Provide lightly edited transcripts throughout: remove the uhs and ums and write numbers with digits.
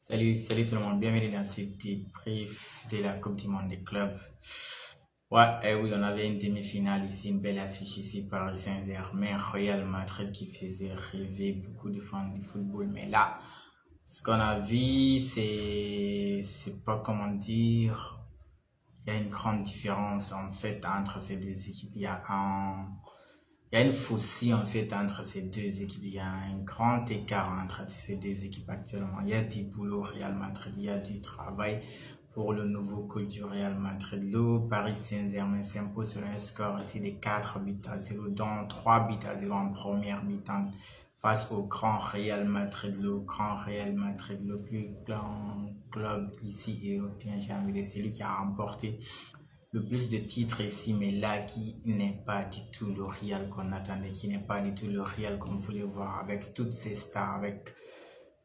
Salut tout le monde, bienvenue dans ce débrief de la Coupe du Monde des clubs. Ouais, oui, on avait une demi-finale ici, une belle affiche ici, Paris Saint-Germain, Real Madrid qui faisait rêver beaucoup de fans du football. Mais là, ce qu'on a vu, c'est pas comment dire, il y a une grande différence en fait entre ces deux équipes. Il y a une fossé en fait entre ces deux équipes. Il y a un grand écart entre ces deux équipes actuellement. Il y a du boulot au Real Madrid, il y a du travail pour le nouveau coach du Real Madrid. Le Paris Saint-Germain s'impose sur un score ici de 4 buts à 0, dont 3 buts à 0 en première mi-temps face au grand Real Madrid, le grand Real Madrid, le plus grand club ici européen, j'ai envie de dire, c'est lui qui a remporté le plus de titres ici, mais là qui n'est pas du tout le Real qu'on attendait, qui n'est pas du tout le Real qu'on voulait voir avec toutes ces stars, avec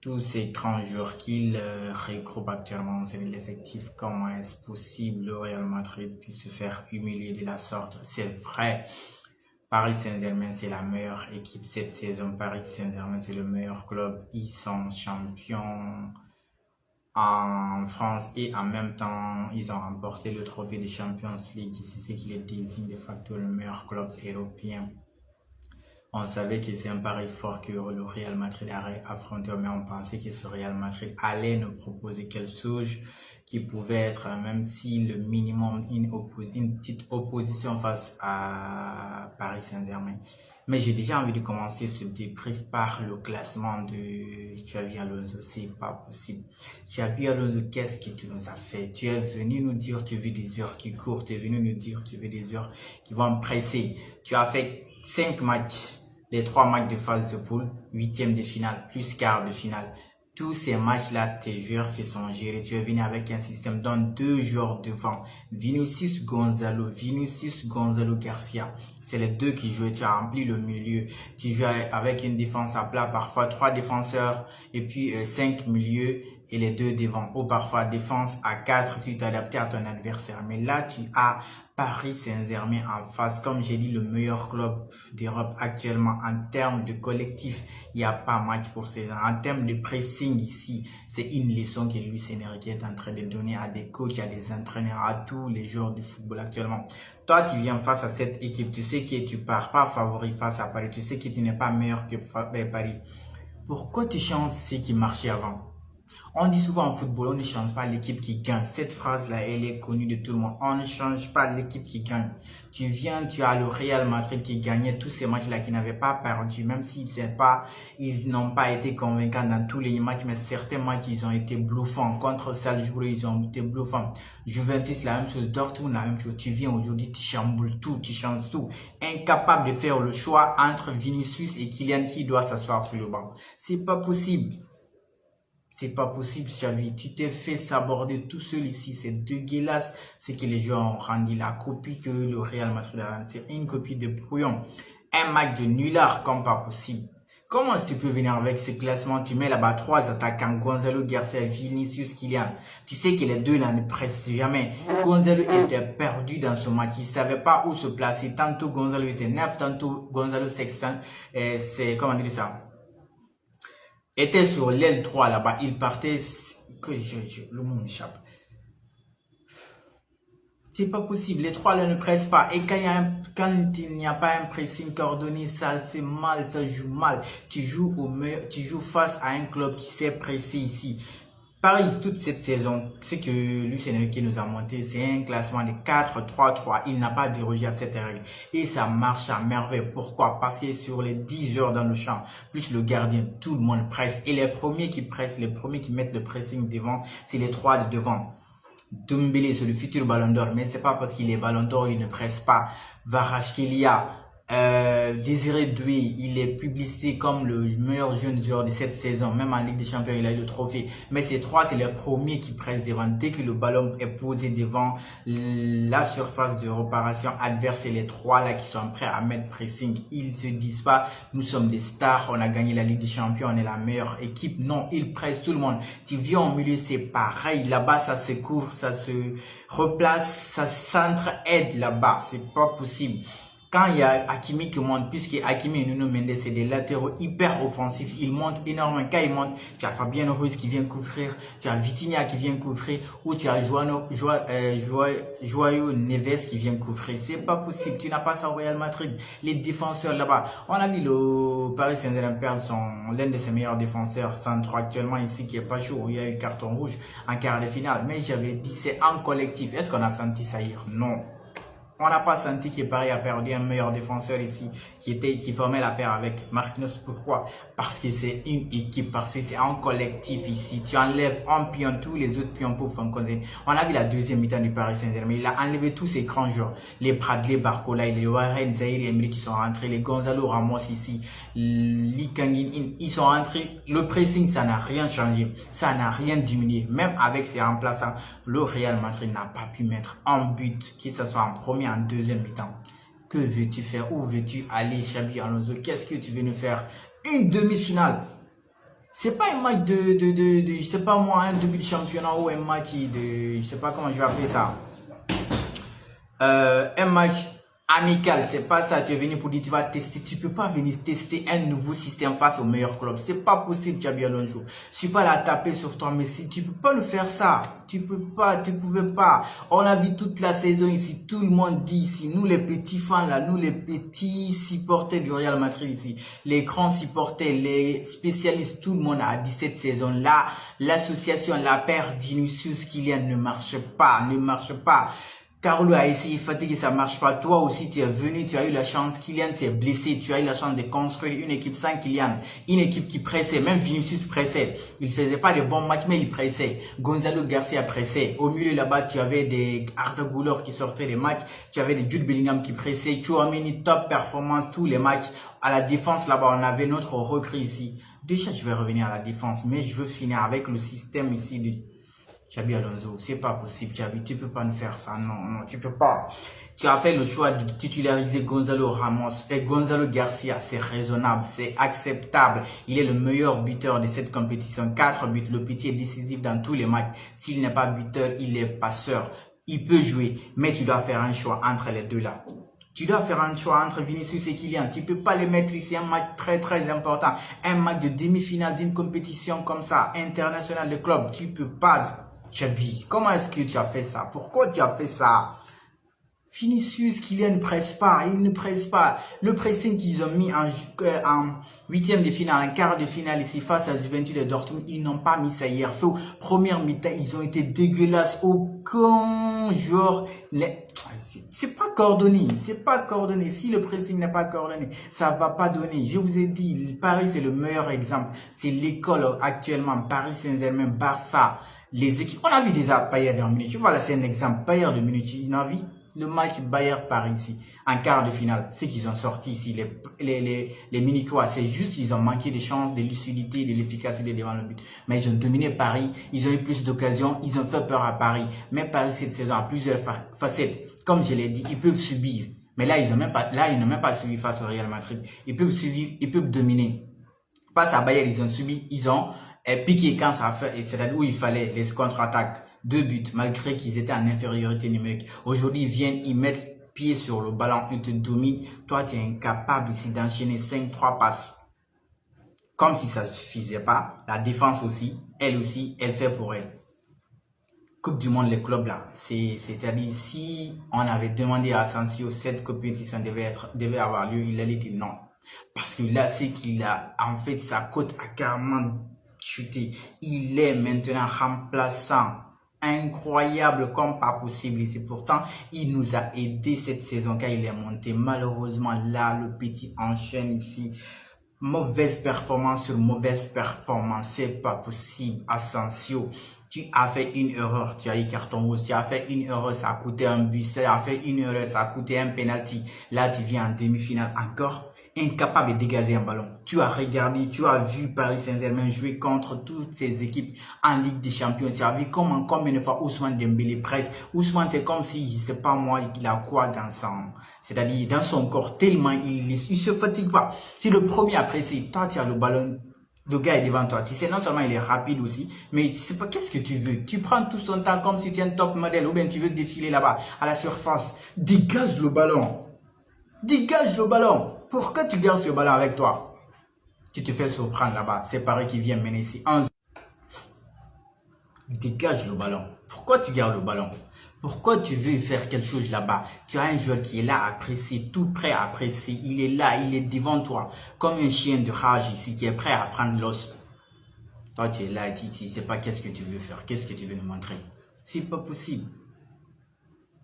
tous ces grands joueurs qu'il regroupe actuellement. C'est l'effectif. Comment est-ce possible le Real Madrid puisse se faire humilier de la sorte? C'est vrai. Paris Saint-Germain, c'est la meilleure équipe cette saison. Paris Saint-Germain, c'est le meilleur club. Ils sont champions en France et en même temps, ils ont remporté le trophée de Champions League. C'est ce qui les désigne de facto le meilleur club européen. On savait que c'est un pari fort que le Real Madrid allait affronter, mais on pensait que ce Real Madrid allait nous proposer quelque chose qui pouvait être, même si le minimum, une petite opposition face à Paris Saint-Germain. Mais j'ai déjà envie de commencer ce débrief par le classement de Xabi Alonso. C'est pas possible. Xabi Alonso, qu'est-ce que tu nous as fait? Tu es venu nous dire tu veux des heures qui courent. Tu es venu nous dire tu veux des heures qui vont presser. Tu as fait 5 matchs, les 3 matchs de phase de poule, huitième de finale, plus quart de finale. Tous ces matchs-là, tes joueurs se sont gérés. Tu es venu avec un système dans 2 joueurs devant. Vinicius Gonzalo Garcia. C'est les deux qui jouaient. Tu as rempli le milieu. Tu joues avec une défense à plat, parfois 3 défenseurs et puis 5 milieux et les 2 devant. Ou parfois défense à 4, tu t'adaptes à ton adversaire. Mais là, tu as Paris Saint-Germain en face, comme j'ai dit, le meilleur club d'Europe actuellement en termes de collectif. Il n'y a pas match pour ces gens. En termes de pressing ici, c'est une leçon que Luis Enrique est en train de donner à des coachs, à des entraîneurs, à tous les joueurs du football actuellement. Toi, tu viens face à cette équipe, tu sais que tu pars pas favori face à Paris, tu sais que tu n'es pas meilleur que Paris. Pourquoi tu changes ce qui marchait avant? On dit souvent en football, on ne change pas l'équipe qui gagne. Cette phrase-là, elle est connue de tout le monde. On ne change pas l'équipe qui gagne. Tu viens, tu as le Real Madrid qui gagnait tous ces matchs-là, qui n'avaient pas perdu, même ils n'ont pas été convaincants dans tous les matchs, mais certains matchs, ils ont été bluffants. Contre Salzbourg, ils ont été bluffants. Juventus, la même chose. Dortmund, la même chose. Tu viens aujourd'hui, tu chamboules tout, tu changes tout. Incapable de faire le choix entre Vinicius et Kylian qui doit s'asseoir sur le banc. C'est pas possible. C'est pas possible, Xavi. Tu t'es fait saborder tout seul ici. C'est dégueulasse. C'est que les gens ont rendu la copie que le Real Madrid a rendue. C'est une copie de brouillon. Un match de nulard comme pas possible. Comment est-ce que tu peux venir avec ce classement? Tu mets là-bas 3 attaquants, Gonzalo Garcia, Vinicius, Kylian. Tu sais que les deux là ne pressent jamais. Gonzalo était perdu dans ce match. Il savait pas où se placer. Tantôt Gonzalo était neuf, tantôt Gonzalo Sexton. C'est, comment dire ça? Était sur l'aile 3 là-bas, il partait, le mot m'échappe. C'est pas possible, les 3 là ne pressent pas. Et quand il n'y a pas un pressing coordonné, ça fait mal, ça joue mal. Tu joues face à un club qui s'est pressé ici. Paris, toute cette saison, ce que Luis Enrique nous a monté, c'est un classement de 4-3-3. Il n'a pas dérogé à cette règle. Et ça marche à merveille. Pourquoi? Parce que sur les 10 heures dans le champ, plus le gardien, tout le monde presse. Et les premiers qui pressent, les premiers qui mettent le pressing devant, c'est les 3 de devant. Dembélé, c'est le futur ballon d'or. Mais c'est pas parce qu'il est ballon d'or, il ne presse pas. Kvaratskhelia, Désiré Doué, il est publicité comme le meilleur jeune joueur de cette saison. Même en Ligue des Champions, il a eu le trophée. Mais ces 3, c'est les premiers qui pressent devant. Dès que le ballon est posé devant la surface de réparation adverse, c'est les 3 là qui sont prêts à mettre pressing. Ils se disent pas, nous sommes des stars, on a gagné la Ligue des Champions, on est la meilleure équipe. Non, ils pressent tout le monde. Tu viens au milieu, c'est pareil. Là-bas, ça se couvre, ça se replace, ça s'entraide là-bas. C'est pas possible. Quand il y a Hakimi qui monte, puisque Hakimi et Nuno Mendes, c'est des latéraux hyper offensifs, ils montent énormément. Quand ils montent, tu as Fabien Ruiz qui vient couvrir, tu as Vitinha qui vient couvrir, ou tu as Joao Neves qui vient couvrir. C'est pas possible, tu n'as pas ça au Real Madrid. Les défenseurs là-bas, on a vu le Paris Saint-Germain perdre l'un de ses meilleurs défenseurs centraux actuellement ici, qui est pas chaud, il y a eu carton rouge en quart de finale. Mais j'avais dit, c'est en collectif. Est-ce qu'on a senti ça hier? Non. On n'a pas senti que Paris a perdu un meilleur défenseur ici, qui formait la paire avec Marquinhos. Pourquoi? Parce que c'est une équipe, parce que c'est un collectif ici. Tu enlèves un pion, tous les autres pions pour Fonconzé. On a vu la deuxième mi-temps du Paris Saint-Germain. Il a enlevé tous ses grands joueurs. Les Bradley Barcola, les Warren, Zahir Emery qui sont rentrés, les Gonzalo Ramos ici, Lee Kangin, ils sont rentrés. Le pressing, ça n'a rien changé. Ça n'a rien diminué. Même avec ses remplaçants, le Real Madrid n'a pas pu mettre un but, que ce soit en premier, en deuxième mi-temps. Que veux-tu faire? Où veux-tu aller, Xabi Alonso? Qu'est-ce que tu veux nous faire? Une demi-finale. C'est pas un match je sais pas moi, un début de championnat ou un match de, je sais pas comment je vais appeler ça. Un match amical, c'est pas ça. Tu es venu pour dire tu vas tester. Tu peux pas venir tester un nouveau système face au meilleur club. C'est pas possible, Xabi Alonso. Je suis pas là à taper sur toi, mais si tu peux pas nous faire ça, tu peux pas, tu pouvais pas. On a vu toute la saison ici, tout le monde dit ici, nous les petits fans là, nous les petits supporters du Real Madrid ici, les grands supporters, les spécialistes, tout le monde a dit cette saison là, l'association, la paire Vinicius Kylian ne marche pas, ne marche pas. Carlo a essayé, fatigué, ça marche pas. Toi aussi, tu es venu, tu as eu la chance. Kylian s'est blessé. Tu as eu la chance de construire une équipe sans Kylian. Une équipe qui pressait. Même Vinicius pressait. Il faisait pas de bons matchs, mais il pressait. Gonzalo Garcia pressait. Au milieu là-bas, tu avais des Arda Güler qui sortaient des matchs. Tu avais des Jude Bellingham qui pressaient. Tchouaméni, top performance, tous les matchs. À la défense là-bas, on avait notre recrue ici. Déjà, je vais revenir à la défense, mais je veux finir avec le système ici de Xabi Alonso. C'est pas possible, Xabi, tu peux pas nous faire ça, non, tu peux pas. Tu as fait le choix de titulariser Gonzalo Ramos et Gonzalo Garcia, c'est raisonnable, c'est acceptable. Il est le meilleur buteur de cette compétition, 4 buts, le petit est décisif dans tous les matchs. S'il n'est pas buteur, il est passeur. Il peut jouer, mais tu dois faire un choix entre les deux là. Tu dois faire un choix entre Vinicius et Kylian. Tu peux pas les mettre ici, un match très important. Un match de demi-finale d'une compétition comme ça, internationale de club. Tu peux pas. Xabi, comment est-ce que tu as fait ça? Pourquoi tu as fait ça? Vinicius, Kylian ne presse pas, il ne presse pas. Le pressing qu'ils ont mis en huitième de finale, en quart de finale ici face à Juventus de Dortmund, ils n'ont pas mis ça hier. Première mi-temps, ils ont été dégueulasses. Aucun joueur, c'est pas coordonné, c'est pas coordonné. Si le pressing n'est pas coordonné, ça va pas donner. Je vous ai dit, Paris c'est le meilleur exemple. C'est l'école actuellement, Paris Saint-Germain, Barça. Les équipes, on a vu déjà Bayern de Munich. Voilà, c'est un exemple. Bayern de Munich, on a vu le match Bayern-Paris ici, en quart de finale. C'est qu'ils ont sorti ici, les Munichois. C'est juste, ils ont manqué de chance, de lucidité, de l'efficacité devant le but. Mais ils ont dominé Paris. Ils ont eu plus d'occasions. Ils ont fait peur à Paris. Mais Paris, cette saison, a plusieurs facettes. Comme je l'ai dit, ils peuvent subir. Mais là, ils n'ont même pas subi face au Real Madrid. Ils peuvent subir, ils peuvent dominer. Face à Bayern, ils ont subi, ils ont piqué quand ça a fait, c'est-à-dire où il fallait les contre-attaques. 2 buts, malgré qu'ils étaient en infériorité numérique. Aujourd'hui, ils viennent, ils mettent pied sur le ballon, ils te dominent. Toi, tu es incapable ici d'enchaîner 5-3 passes. Comme si ça ne suffisait pas. La défense aussi, elle fait pour elle. Coupe du monde, les clubs là. C'est-à-dire, si on avait demandé à Asensio, cette compétition devait avoir lieu, il allait dire non. Parce que là, c'est qu'il a, en fait, sa cote a carrément chuté. Il est maintenant remplaçant. Incroyable comme pas possible. Et c'est pourtant, il nous a aidé cette saison quand il est monté. Malheureusement, là, le petit enchaîne ici. Mauvaise performance sur mauvaise performance. C'est pas possible. Asensio, tu as fait une erreur. Tu as eu carton rouge. Tu as fait une erreur. Ça a coûté un but. Tu as fait une erreur. Ça a coûté un penalty. Là, tu viens en demi-finale encore. Incapable de dégager un ballon. Tu as regardé, tu as vu Paris Saint-Germain jouer contre toutes ces équipes en Ligue des Champions. Tu as vu combien de fois Ousmane Dembélé presse. Ousmane, c'est comme si, je sais pas moi, il a quoi dans c'est-à-dire dans son corps, tellement il se fatigue pas. Si le premier a pressé, toi tu as le ballon, le gars est devant toi. Tu sais, non seulement il est rapide aussi, mais tu sais pas qu'est-ce que tu veux. Tu prends tout son temps comme si tu es un top modèle ou bien tu veux défiler là-bas à la surface. Dégage le ballon. Dégage le ballon. Pourquoi tu gardes ce ballon avec toi? Tu te fais surprendre là-bas. C'est Paris qui vient mener ici. Dégage le ballon. Pourquoi tu gardes le ballon? Pourquoi tu veux faire quelque chose là-bas? Tu as un joueur qui est là à presser, tout prêt à presser. Il est là, il est devant toi. Comme un chien de rage ici qui est prêt à prendre l'os. Toi, tu es là et tu ne sais pas qu'est-ce que tu veux faire. Qu'est-ce que tu veux nous montrer? C'est pas possible.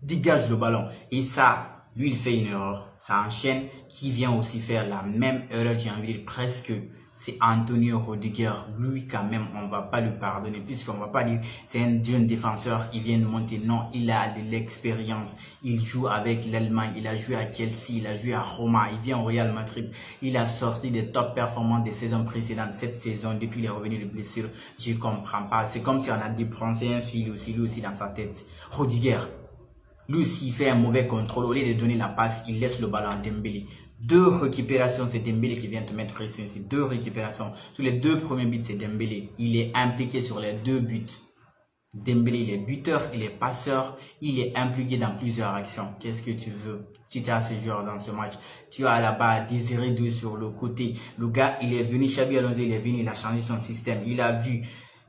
Dégage le ballon. Et ça, lui, il fait une erreur. Ça enchaîne qui vient aussi faire la même erreur, j'ai envie de dire presque. C'est Antonio Rudiger. Lui, quand même, on ne va pas lui pardonner puisqu'on ne va pas dire c'est un jeune défenseur, il vient de monter. Non, il a de l'expérience. Il joue avec l'Allemagne. Il a joué à Chelsea, il a joué à Roma. Il vient au Real Madrid. Il a sorti des top performances des saisons précédentes. Cette saison, depuis il est revenu de blessure, je ne comprends pas. C'est comme si on a dépensé un fil aussi, lui aussi dans sa tête. Rudiger. Lui aussi, il fait un mauvais contrôle. Au lieu de donner la passe, il laisse le ballon à Dembélé. 2 récupérations, c'est Dembélé qui vient te mettre pression ici. 2 récupérations. Sur les 2 premiers buts, c'est Dembélé. Il est impliqué sur les 2 buts. Dembélé, il est buteur, il est passeur, il est impliqué dans plusieurs actions. Qu'est-ce que tu veux? Si tu as ce joueur dans ce match, tu as là-bas Désiré Doué sur le côté. Le gars, il est venu, Xabi Alonso, il est venu, il a changé son système. Il a vu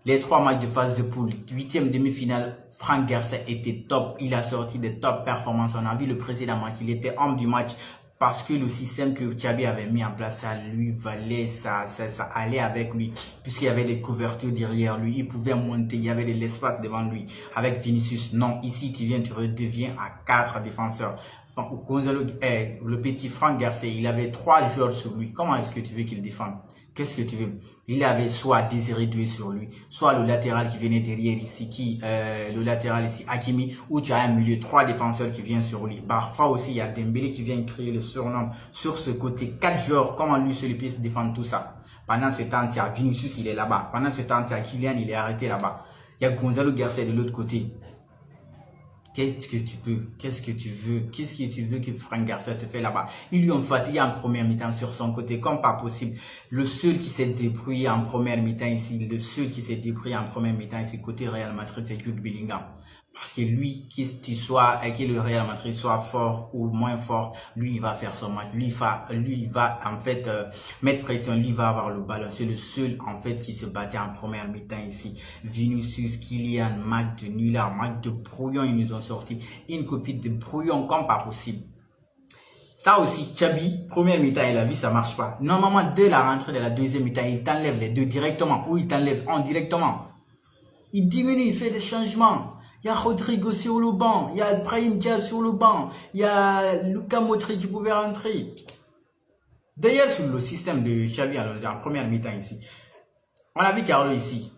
les 3 matchs de phase de poule, 8e demi-finale. Franck Garcia était top, il a sorti des top performances. On a vu le précédent match, il était homme du match parce que le système que Xabi avait mis en place, ça lui valait, ça allait avec lui, puisqu'il y avait des couvertures derrière lui, il pouvait monter, il y avait de l'espace devant lui. Avec Vinicius, non, ici tu redeviens à 4 défenseurs. Gonzalo, le petit Franck Garcia, il avait 3 joueurs sur lui. Comment est-ce que tu veux qu'il défende? Qu'est-ce que tu veux? Il avait soit Désiré Doué sur lui, soit le latéral qui venait derrière ici, le latéral ici, Hakimi, où tu as un milieu, 3 défenseurs qui viennent sur lui. Parfois aussi, il y a Dembélé qui vient créer le surnom sur ce côté. 4 joueurs, comment lui seul peut se défendre tout ça? Pendant ce temps, tu as Vinicius, il est là-bas. Pendant ce temps, tu as Kylian, il est arrêté là-bas. Il y a Gonzalo Garcia de l'autre côté. Qu'est-ce que tu peux? Qu'est-ce que tu veux? Qu'est-ce que tu veux que Franck Garcia te fait là-bas? Ils lui ont fatigué en première mi-temps sur son côté, comme pas possible. Le seul qui s'est débrouillé en première mi-temps ici, côté Real Madrid, c'est Jude Bellingham. Parce que lui, que le Real Madrid soit fort ou moins fort, lui, il va faire son match. Lui, il va en fait mettre pression. Lui, il va avoir le ballon. C'est le seul en fait qui se battait en première mi-temps ici. Vinicius, Kylian, Mac de Nulard, Mac de Brouillon, ils nous ont sorti une copie de Brouillon comme pas possible. Ça aussi, Xabi, première mi-temps, il a vu, ça marche pas. Normalement, dès la rentrée de la deuxième mi-temps, il t'enlève les 2 directement ou il t'enlève un directement. Il diminue, il fait des changements. Il y a Rodrigo sur le banc, il y a Brahim Diaz sur le banc, il y a Luka Modric qui pouvait rentrer. D'ailleurs, sur le système de Xabi Alonso en première mi-temps ici, on a vu Carlo ici.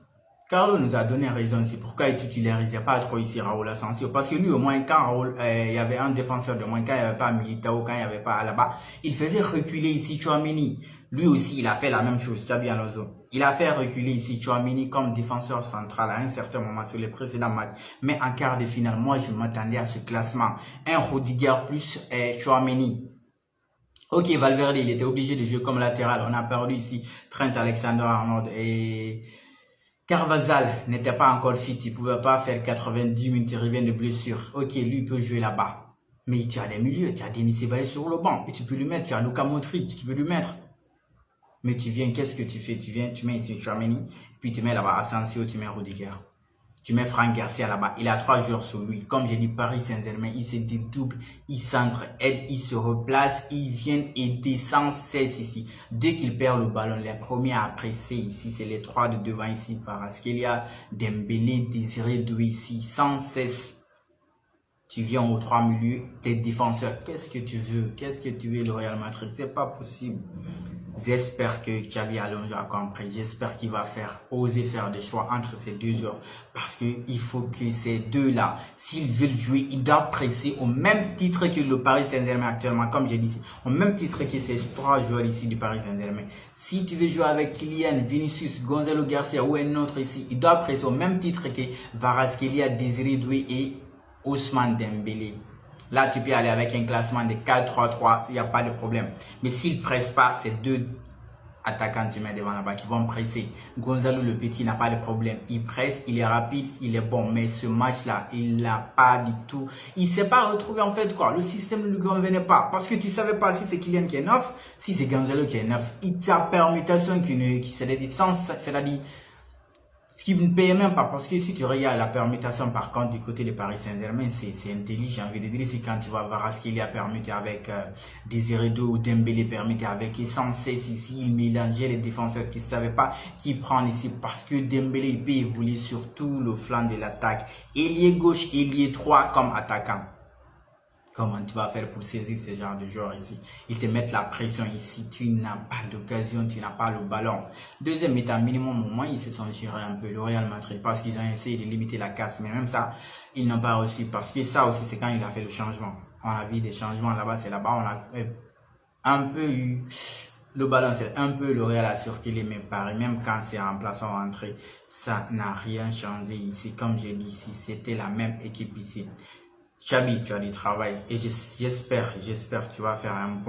Carlo nous a donné raison ici. Pourquoi il titularisait pas trop ici Raúl Asensio? Parce que lui, au moins, quand Raúl, il y avait un défenseur de moins, quand il n'y avait pas Militao, quand il n'y avait pas Alaba, il faisait reculer ici Tchouaméni. Lui aussi, il a fait la même chose, Xabi Alonso. Il a fait reculer ici Tchouaméni comme défenseur central à un certain moment sur les précédents matchs. Mais en quart de finale, moi, je m'attendais à ce classement. Un Rudiger plus Tchouaméni. Ok, Valverde, il était obligé de jouer comme latéral. On a perdu ici Trent Alexander-Arnold et Carvajal n'était pas encore fit. Il ne pouvait pas faire 90 minutes, il revient de blessure. Ok, lui, il peut jouer là-bas. Mais tu as des milieux, tu as Denis Ceballos sur le banc. Et tu peux lui mettre, tu as Luka Modric, tu peux lui mettre. Mais tu viens, qu'est-ce que tu fais? Tu viens, tu mets Tchouaméni, puis tu mets là-bas Asensio, tu mets Rudiger. Tu mets Franck Garcia là-bas. Il a 3 joueurs sur lui. Comme j'ai dit, Paris Saint-Germain, il se dédouble, il s'entraide, il se replace, ils viennent aider sans cesse ici. Dès qu'il perd le ballon, les premiers à presser ici, c'est les 3 de devant ici. Kvaratskhelia, Dembélé, Désiré Doué ici, sans cesse. Tu viens aux 3 milieux, tes défenseurs. Qu'est-ce que tu veux? Qu'est-ce que tu veux le Real Madrid? C'est pas possible. J'espère que Xabi Alonso a compris. J'espère qu'il va oser faire des choix entre ces 2 joueurs. Parce qu'il faut que ces 2-là, s'ils veulent jouer, ils doivent presser au même titre que le Paris Saint-Germain actuellement. Comme j'ai dit, au même titre que ces 3 joueurs ici du Paris Saint-Germain. Si tu veux jouer avec Kylian, Vinicius, Gonzalo Garcia ou un autre ici, ils doivent presser au même titre que Kvaratskhelia, Désiré Doué et Ousmane Dembélé. Là, tu peux aller avec un classement de 4-3-3, il n'y a pas de problème. Mais s'ils ne pressent pas, ces 2 attaquants tu mets devant là-bas qui vont presser. Gonzalo le Petit n'a pas de problème. Il presse, il est rapide, il est bon. Mais ce match-là, il n'a pas du tout. Il ne s'est pas retrouvé en fait quoi. Le système ne lui convenait pas. Parce que tu ne savais pas si c'est Kylian qui est neuf, si c'est Gonzalo qui est neuf. Il t'a permutation qui c'est des sens, c'est-à-dire ce qui ne paye même pas, parce que si tu regardes la permutation par contre du côté de Paris Saint-Germain, c'est intelligent, j'ai envie de dire, c'est quand tu vas voir ce qu'il y a permuté avec Désiré Doué ou Dembélé permuté avec Essence ici, il mélangeait les défenseurs qui ne savaient pas qui prendre ici, parce que Dembélé il peut évoluer sur tout le flanc de l'attaque, ailier gauche, ailier droit comme attaquant. Comment tu vas faire pour saisir ce genre de joueurs ici? Ils te mettent la pression ici. Tu n'as pas d'occasion, tu n'as pas le ballon. Deuxième mi-temps, minimum, au moins, ils se sont gérés un peu le Real Madrid parce qu'ils ont essayé de limiter la casse. Mais même ça, ils n'ont pas reçu parce que ça aussi, c'est quand il a fait le changement. On a vu des changements là-bas, c'est là-bas. On a un peu eu le ballon, c'est un peu le Real a circulé, mais pareil, même quand c'est remplaçant rentré, ça n'a rien changé ici. Comme j'ai dit ici, c'était la même équipe ici. Xabi, tu as du travail et j'espère que tu vas faire un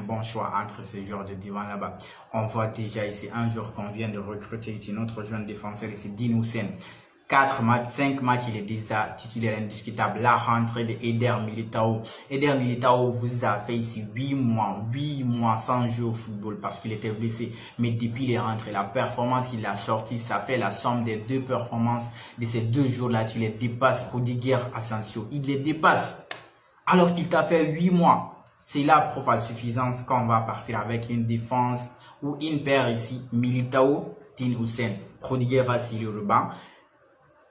bon choix entre ces joueurs de devant là-bas. On voit déjà ici un joueur qu'on vient de recruter ici, notre jeune défenseur ici, Dean Hussein. 4 matchs, 5 matchs, il est déjà titulaire indiscutable. La rentrée de Eder Militao. Eder Militao vous a fait ici 8 mois sans jouer au football parce qu'il était blessé. Mais depuis les rentrées, la performance qu'il a sortie, ça fait la somme des deux performances de ces 2 jours-là. Tu les dépasses, Rudiger, Asensio. Il les dépasse. Alors qu'il t'a fait 8 mois. C'est la preuve à suffisance qu'on va partir avec une défense ou une paire ici. Militao, Dean Hussein. Rudiger va sur le banc.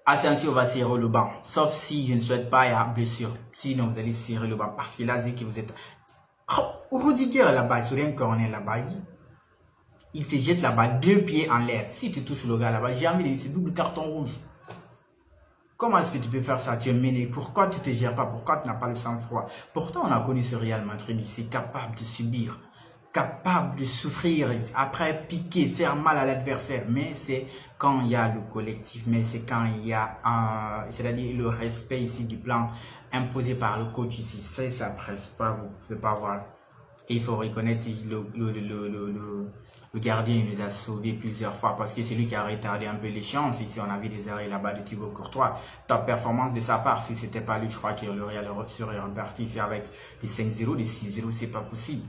Asensio va serrer le banc, sauf si je ne souhaite pas, il y a blessure. Sinon, vous allez serrer le banc parce que là, c'est que vous êtes... Oh, Rudiger là-bas, sur un corner là-bas, il se jette là-bas, 2 pieds en l'air. Si tu touches le gars là-bas, j'ai envie de dire, c'est double carton rouge. Comment est-ce que tu peux faire ça? Tu es mêlé. Pourquoi tu ne te gères pas? Pourquoi tu n'as pas le sang-froid? Pourtant, on a connu ce Real Madrid ici, capable de subir, capable de souffrir, après piquer, faire mal à l'adversaire. Mais c'est quand il y a le collectif, mais c'est quand il y a c'est-à-dire le respect ici du plan imposé par le coach ici. Ça presse pas, vous ne pouvez pas voir. Et il faut reconnaître le gardien, il nous a sauvés plusieurs fois parce que c'est lui qui a retardé un peu les chances. Ici, on a vu des arrêts là-bas de Thibaut Courtois. Top performance de sa part. Si c'était pas lui, je crois qu'il serait reparti ici avec des 5-0, des 6-0, c'est pas possible.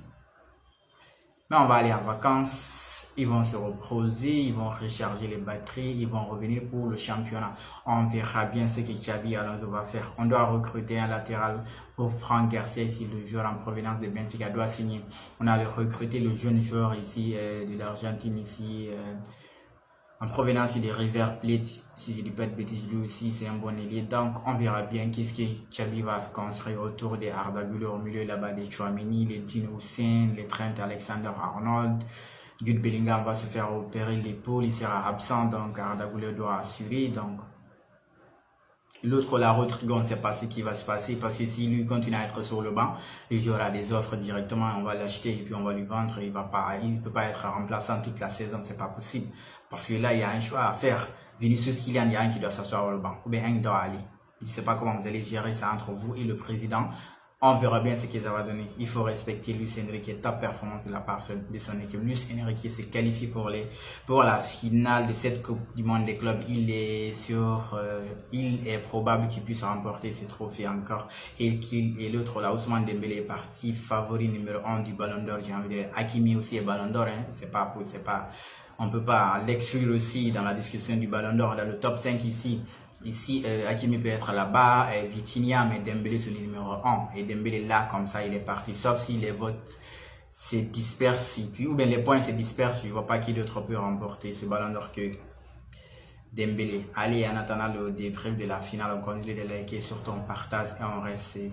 Mais on va aller en vacances, ils vont se reposer, ils vont recharger les batteries, ils vont revenir pour le championnat. On verra bien ce que Xabi Alonso va faire. On doit recruter un latéral pour Franck Garcia ici, le joueur en provenance de Benfica doit signer. On a recruté le jeune joueur ici de l'Argentine ici, en provenance de River Plate, si je ne dis pas de bêtises, lui aussi c'est un bon ailier. Donc on verra bien qu'est-ce que Xabi va construire autour des Arda Güler au milieu là-bas, des Tchouameni, les Dean Hussein, les Trent Alexander-Arnold. Jude Bellingham va se faire opérer l'épaule, il sera absent, donc Arda Güler doit assurer. Donc l'autre, la Rodrigo, on ne sait pas ce qui va se passer parce que si lui continue à être sur le banc, il y aura des offres directement, on va l'acheter et puis on va lui vendre. Il ne peut pas être remplaçant toute la saison, c'est pas possible. Parce que là, il y a un choix à faire. Vinicius Kylian, il y a un qui doit s'asseoir sur le banc, ou bien un qui doit aller. Je ne sais pas comment vous allez gérer ça entre vous et le président. On verra bien ce que ça va donner. Il faut respecter Luis Enrique, top performance de la part de son équipe. Luis Enrique s'est qualifié pour la finale de cette Coupe du Monde des clubs. Il est probable qu'il puisse remporter ce trophée encore. Et l'autre là, Ousmane Dembélé est parti favori numéro 1 du Ballon d'Or. J'ai envie de dire, Hakimi aussi est Ballon d'Or. On peut pas l'exclure aussi dans la discussion du Ballon d'Or dans le top 5 ici. Ici, Hakimi peut être là-bas, Vitinha, mais Dembélé c'est le numéro 1. Et Dembélé là, comme ça, il est parti. Sauf si les votes se dispersent, ou bien les points se dispersent, je ne vois pas qui d'autre peut remporter ce ballon d'or que Dembélé. Allez, en attendant le débrief de la finale, on continue de liker, surtout on partage et on reste safe.